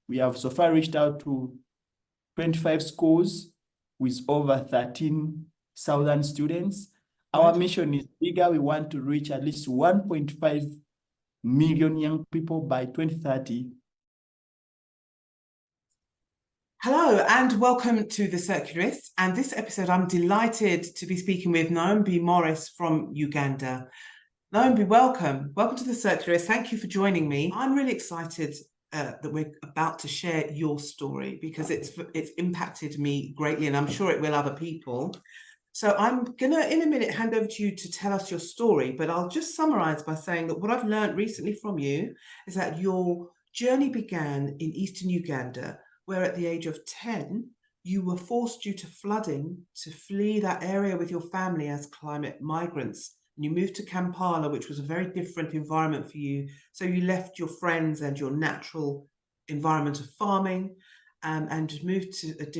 We have so far reached out to 25 schools with over 13,000 students. Our mission is bigger. We want to reach at least 1.5 million young people by 2030. Hello and welcome to the Circularists. And this episode, I'm delighted to be speaking with Nyombi Morris from Uganda. Nyombi, welcome. Welcome to the Circularists. Thank you for joining me. I'm really excited that we're about to share your story because it's impacted me greatly, and I'm sure it will other people. So I'm going to, in a minute, hand over to you to tell us your story, but I'll just summarize by saying that what I've learned recently from you is that your journey began in eastern Uganda, where at the age of 10, you were forced due to flooding to flee that area with your family as climate migrants. And you moved to Kampala, which was a very different environment for you. So you left your friends and your natural environment of farming and moved to a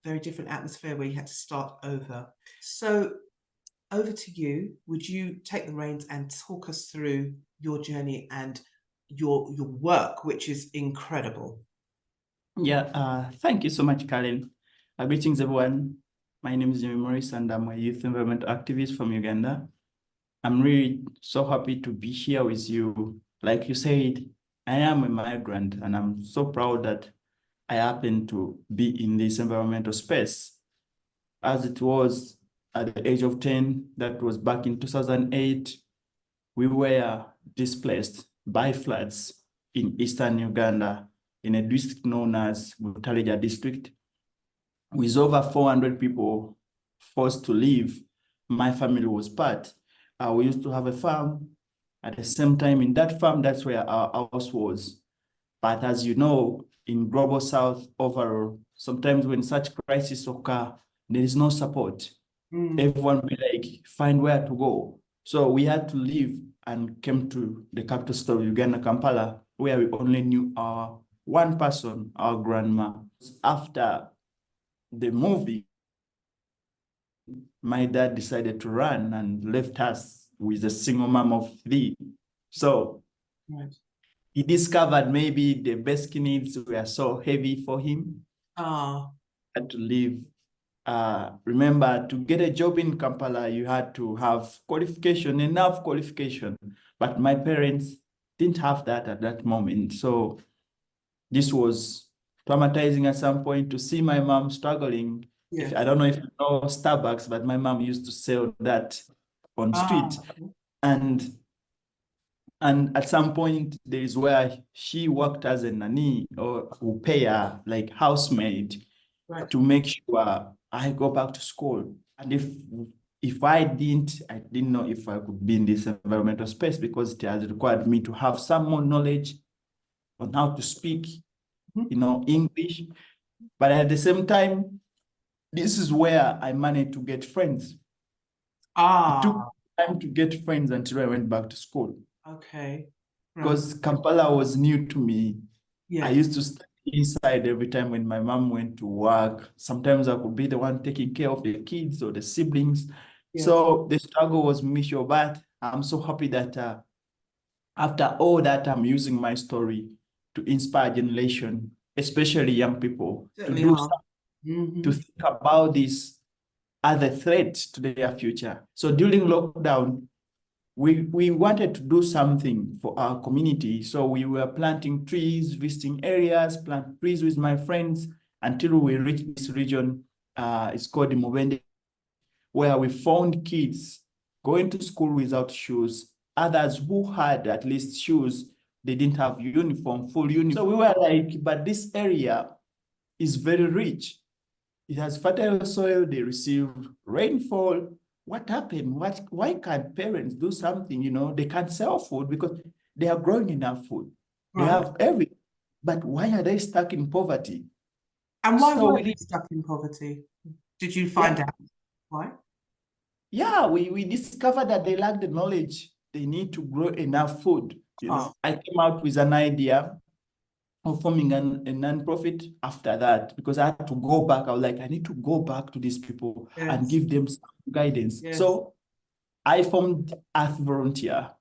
very different atmosphere where you had to start over. So over to you. Would you take the reins and talk us through your journey and your work, which is incredible? Yeah, thank you so much, Karen. Greetings, everyone. My name is Nyombi Morris, and I'm a youth environment activist from Uganda. I'm really so happy to be here with you. Like you said, I am a migrant, and I'm so proud that I happen to be in this environmental space. As it was at the age of 10, that was back in 2008, we were displaced by floods in eastern Uganda, in a district known as Butaleja district, with over 400 people forced to leave. My family was part. We used to have a farm. At the same time, in that farm, that's where our house was. But as you know, in Global South overall, sometimes when such crises occur, there is no support. Everyone will like find where to go. So we had to leave and came to the capital city of Uganda, Kampala, where we only knew our one person, our grandma. After the movie, my dad decided to run and left us with a single mom of 3. So he discovered maybe the basic needs were so heavy for him. Had to leave. Remember, to get a job in Kampala, you had to have qualification, enough qualification. But my parents didn't have that at that moment. So this was traumatizing at some point to see my mom struggling. Yeah. I don't know if you know Starbucks, but my mom used to sell that on the street. And at some point, there is where she worked as a nanny or au pair, like housemaid, to make sure I go back to school. And if I didn't know if I could be in this environmental space because it has required me to have some more knowledge on how to speak, English. But at the same time, this is where I managed to get friends. It took time to get friends until I went back to school. Okay. Because Kampala was new to me. Yeah. I used to stay inside every time when my mom went to work. Sometimes I could be the one taking care of the kids or the siblings. Yes. So the struggle was mutual, but I'm so happy that after all that, I'm using my story to inspire generation, especially young people, to do something, to think about this as a threat to their future. So during lockdown, we wanted to do something for our community. So we were planting trees, visiting areas, plant trees with my friends until we reached this region. It's called the Mubende, where we found kids going to school without shoes. Others who had at least shoes, they didn't have full uniform. So we were like, but this area is very rich. It has fertile soil, they receive rainfall. What happened? Why can't parents do something? They can't sell food because they are growing enough food. They have everything. But why are they stuck in poverty? And why were they stuck in poverty? Did you find out why? Yeah, we discovered that they lack the knowledge. They need to grow enough food. I came out with an idea of forming a non-profit after that because I had to go back. I was like, I need to go back to these people and give them some guidance. So I formed Earth Volunteer.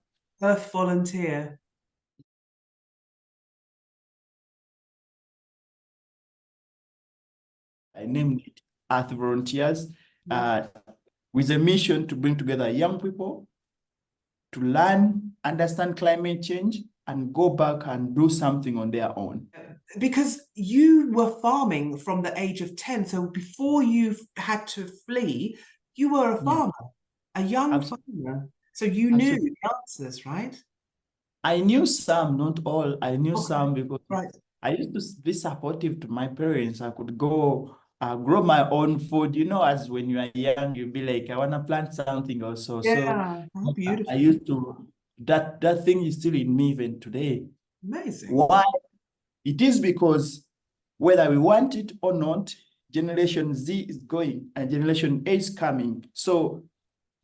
Earth Volunteer. I named it Earth Volunteers, with a mission to bring together young people to learn, understand climate change, and go back and do something on their own. Because you were farming from the age of 10, so before you had to flee, you were a farmer, a young farmer. So you knew the answers, right? I knew some, not all. I knew some because right. I used to be supportive to my parents. I could go grow my own food. You know, as when you are young, you'll be like, I want to plant something also. Yeah, So beautiful. I used to, that thing is still in me even today. Amazing. Why? It is because whether we want it or not, Generation Z is going and Generation A is coming. So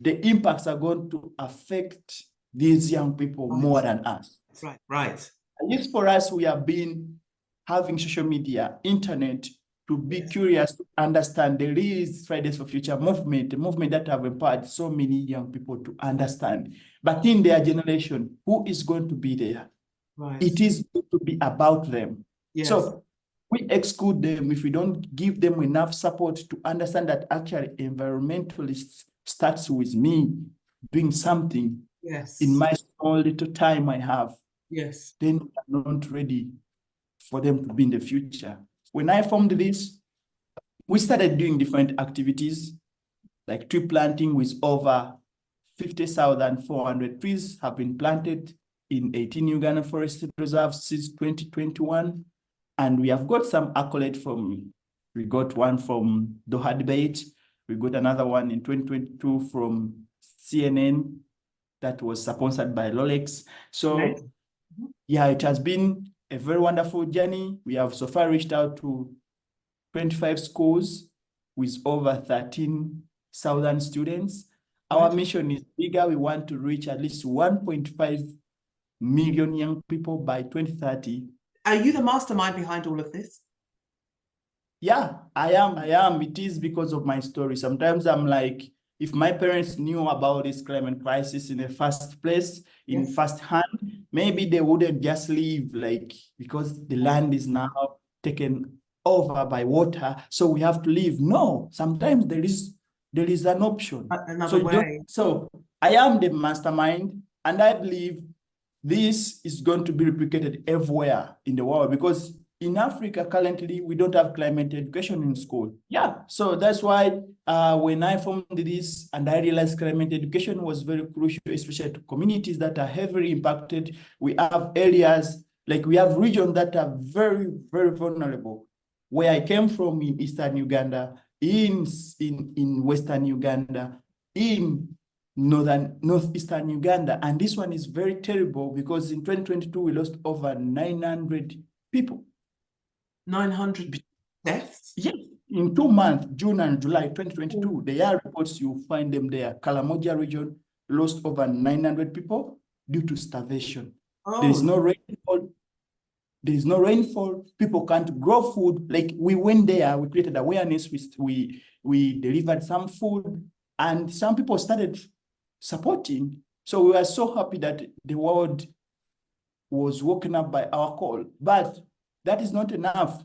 the impacts are going to affect these young people more than us. Right, right. At least for us, we have been having social media, internet, to be curious, to understand. There is Fridays for Future movement, a movement that have empowered so many young people to understand. But in their generation, who is going to be there? Right. It is going to be about them. Yes. So we exclude them if we don't give them enough support to understand that actually environmentalists starts with me doing something in my small little time I have. Yes. Then we are not ready for them to be in the future. When I formed this, we started doing different activities like tree planting with over 50,400 trees have been planted in 18 Uganda forest reserves since 2021. And we have got some accolades we got one from Doha Debate. We got another one in 2022 from CNN that was sponsored by Rolex. So yeah, it has been a very wonderful journey. We have so far reached out to 25 schools with over 13,000 students. Our mission is bigger. We want to reach at least 1.5 million young people by 2030. Are you the mastermind behind all of this? Yeah, I am. It is because of my story. Sometimes I'm like, if my parents knew about this climate crisis in the first place, in first hand, maybe they wouldn't just leave, like, because the land is now taken over by water, so we have to leave. No, sometimes there is an option. Another way. So I am the mastermind, and I believe this is going to be replicated everywhere in the world, because in Africa currently we don't have climate education in school. Yeah, so that's why when I formed this and I realized climate education was very crucial, especially to communities that are heavily impacted. We have areas, like we have regions that are very, very vulnerable. Where I came from in Eastern Uganda, in Western Uganda, in Northeastern Uganda. And this one is very terrible because in 2022, we lost over 900 people. 900 deaths? Yes, in 2 months, June and July 2022, there are reports, you find them there. Kalamoja region lost over 900 people due to starvation. There is no rainfall. There is no rainfall. People can't grow food. Like, we went there, we created awareness, we delivered some food, and some people started supporting. So we were so happy that the world was woken up by our call. But that is not enough.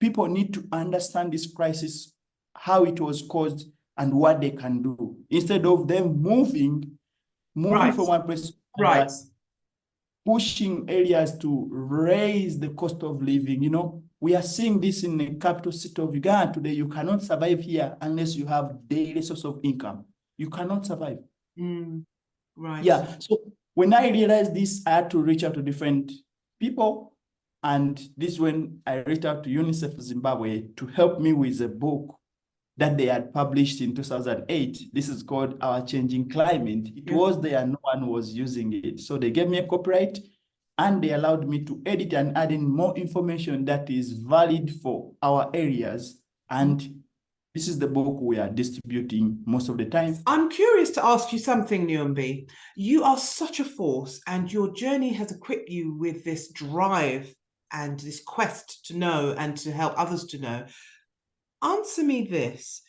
People need to understand this crisis, how it was caused, and what they can do. Instead of them moving from one place to another, pushing areas to raise the cost of living. You know, we are seeing this in the capital city of Uganda today. You cannot survive here unless you have daily source of income. You cannot survive. Yeah, so when I realized this, I had to reach out to different people. And this is when I reached out to UNICEF Zimbabwe to help me with a book that they had published in 2008. This is called Our Changing Climate. It was there, no one was using it. So they gave me a copyright and they allowed me to edit and add in more information that is valid for our areas. And this is the book we are distributing most of the time. I'm curious to ask you something, Nyombi. You are such a force, and your journey has equipped you with this drive and this quest to know and to help others to know. Answer me this.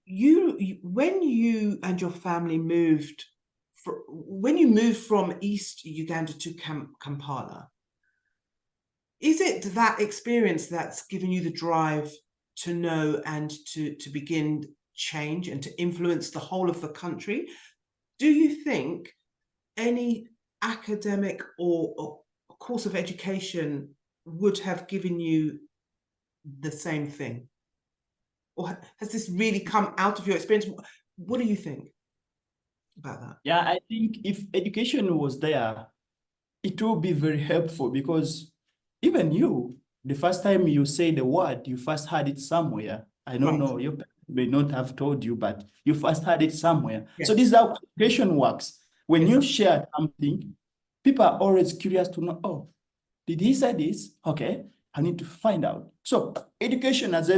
When you and your family moved, when you moved from East Uganda to Kampala, is it that experience that's given you the drive to know and to begin change and to influence the whole of the country. Do you think any academic or course of education would have given you the same thing? Or has this really come out of your experience? What do you think about that? Yeah, I think if education was there, it will be very helpful, because even you, the first time you say the word, you first heard it somewhere. I don't know, your parents may not have told you, but you first heard it somewhere. Yes. So this is how education works. When Yes. you share something, people are always curious to know, oh, did he say this? Okay, I need to find out. So education has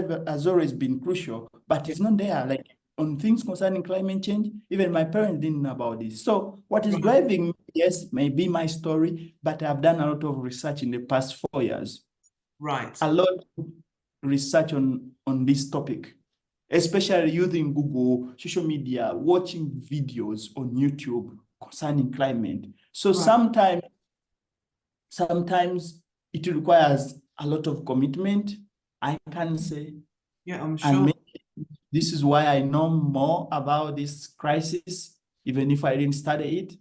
always been crucial, but it's not there. Like on things concerning climate change, even my parents didn't know about this. So what is driving me, yes, maybe my story, but I've done a lot of research in the past 4 years. Right. A lot of research on this topic, especially using Google, social media, watching videos on YouTube concerning climate. So sometimes it requires a lot of commitment, I can say. Yeah, I'm sure. And maybe this is why I know more about this crisis, even if I didn't study it,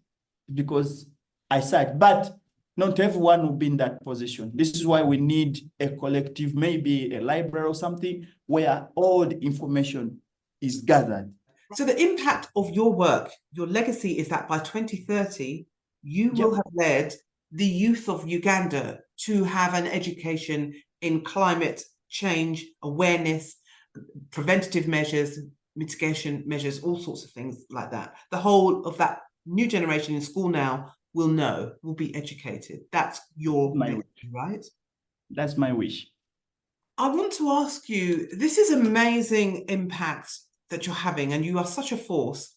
because I saw it. But not everyone will be in that position. This is why we need a collective, maybe a library or something, where all the information is gathered. So the impact of your work, your legacy, is that by 2030, you will have led the youth of Uganda to have an education in climate change, awareness, preventative measures, mitigation measures, all sorts of things like that. The whole of that new generation in school now will be educated. That's your legacy, right? That's my wish. I want to ask you, this is amazing impact that you're having, and you are such a force.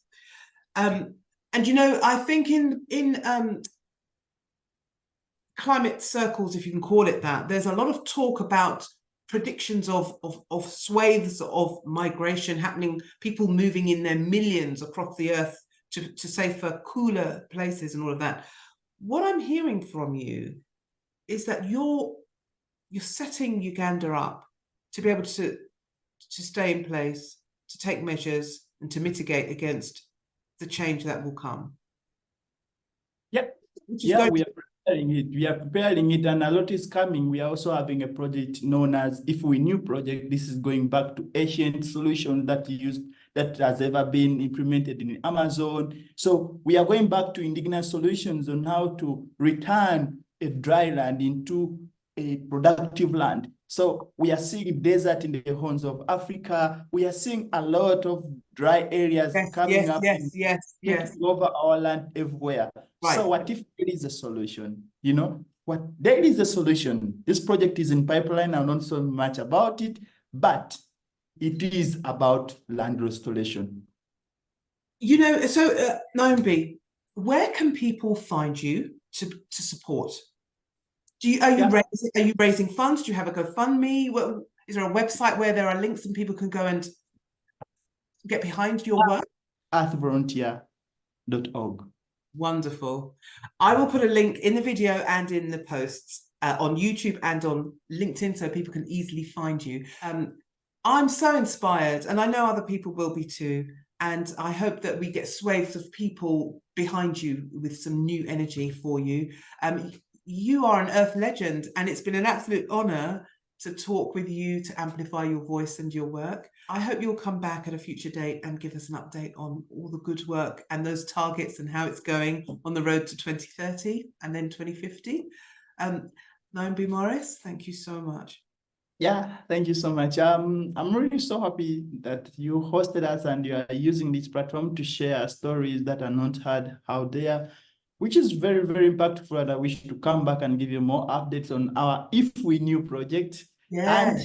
And you know, I think in climate circles, if you can call it that, there's a lot of talk about predictions of swathes of migration happening, people moving in their millions across the earth to safer, cooler places and all of that. What I'm hearing from you is that you're setting Uganda up to be able to stay in place, to take measures and to mitigate against the change that will come. Yep. Yeah, we are preparing it. We are preparing it, and a lot is coming. We are also having a project known as If We Knew Project. This is going back to ancient solutions that has ever been implemented in Amazon. So we are going back to indigenous solutions on how to return a dry land into a productive land. So we are seeing desert in the horns of Africa. We are seeing a lot of dry areas coming up. Taking over our land everywhere. Right. So what if there is a solution? You know, there is a solution. This project is in pipeline. I'm not so much about it, but it is about land restoration. You know, so Nyombi, where can people find you to support? Are you raising funds? Do you have a GoFundMe? Is there a website where there are links and people can go and get behind your work? earthvolunteer.org. Wonderful. I will put a link in the video and in the posts on YouTube and on LinkedIn so people can easily find you. I'm so inspired, and I know other people will be too. And I hope that we get swathes of people behind you with some new energy for you. You are an Earth legend, and it's been an absolute honor to talk with you, to amplify your voice and your work. I hope you'll come back at a future date and give us an update on all the good work and those targets and how it's going on the road to 2030 and then 2050. Nyombi Morris, thank you so much. Yeah, thank you so much. I'm really so happy that you hosted us and you are using this platform to share stories that are not heard out there, which is very, very impactful. And I wish to come back and give you more updates on our If We Knew project and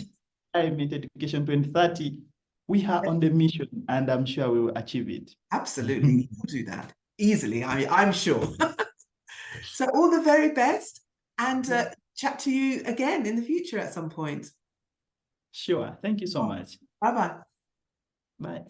Climate Education 2030. We are on the mission, and I'm sure we will achieve it. Absolutely, we'll do that easily. I'm sure. So all the very best, and chat to you again in the future at some point. Sure. Thank you so much. Bye-bye. Bye.